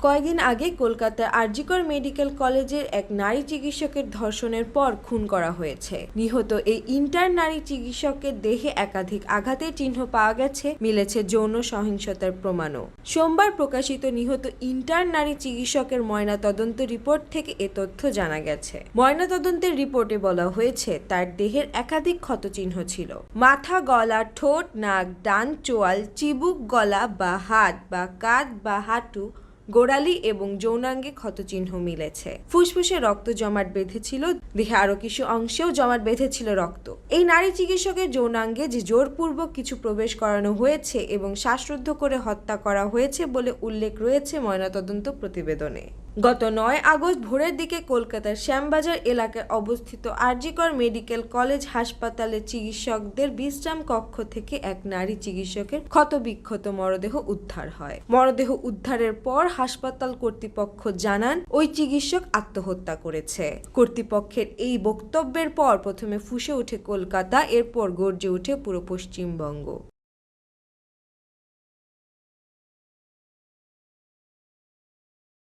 কয়েকদিন আগে কলকাতার আরজিকর মেডিকেল কলেজের এক নারী চিকিৎসকের ধর্ষণের পর খুন করা হয়েছে। নিহত এই ইন্টার্ন নারী চিকিৎসকের দেহে একাধিক আঘাতের চিহ্ন পাওয়া গেছে, মিলেছে যৌন সহিংসতার প্রমাণও। সোমবার প্রকাশিত নিহত ইন্টার্ন নারী চিকিৎসকের ময়নাতদন্ত রিপোর্ট থেকে এ তথ্য জানা গেছে। ময়নাতদন্তের রিপোর্টে বলা হয়েছে তার দেহের একাধিক ক্ষতচিহ্ন ছিল। মাথা, গলা, ঠোঁট, নাক, ডান চোয়াল, চিবুক, গলা বা হাত বা কাঁধ বা হাঁটু, গোড়ালি এবং যৌনাঙ্গে ক্ষতচিহ্ন মিলেছে। ফুসফুসে রক্ত জমাট বেঁধেছিল, দেহে আরো কিছু অংশেও জমাট বেঁধেছিল রক্ত। এই নারী চিকিৎসকের যৌনাঙ্গে যে জোরপূর্বক কিছু প্রবেশ করানো হয়েছে এবং শ্বাসরুদ্ধ করে হত্যা করা হয়েছে বলে উল্লেখ রয়েছে ময়নাতদন্ত প্রতিবেদনে। গত 9 আগস্ট ভোরের দিকে কলকাতার শ্যামবাজার এলাকায় অবস্থিত আরজিকর মেডিকেল কলেজ হাসপাতালের চিকিৎসকদের বিশ্রাম কক্ষ থেকে এক নারী চিকিৎসকের ক্ষতবিক্ষত মরদেহ উদ্ধার হয়। মরদেহ উদ্ধারের পর হাসপাতাল কর্তৃপক্ষ জানান ওই চিকিৎসক আত্মহত্যা করেছে। কর্তৃপক্ষের এই বক্তব্যের পর প্রথমে ফুঁসে ওঠে কলকাতা, এরপর গর্জে ওঠে পুরো পশ্চিমবঙ্গ।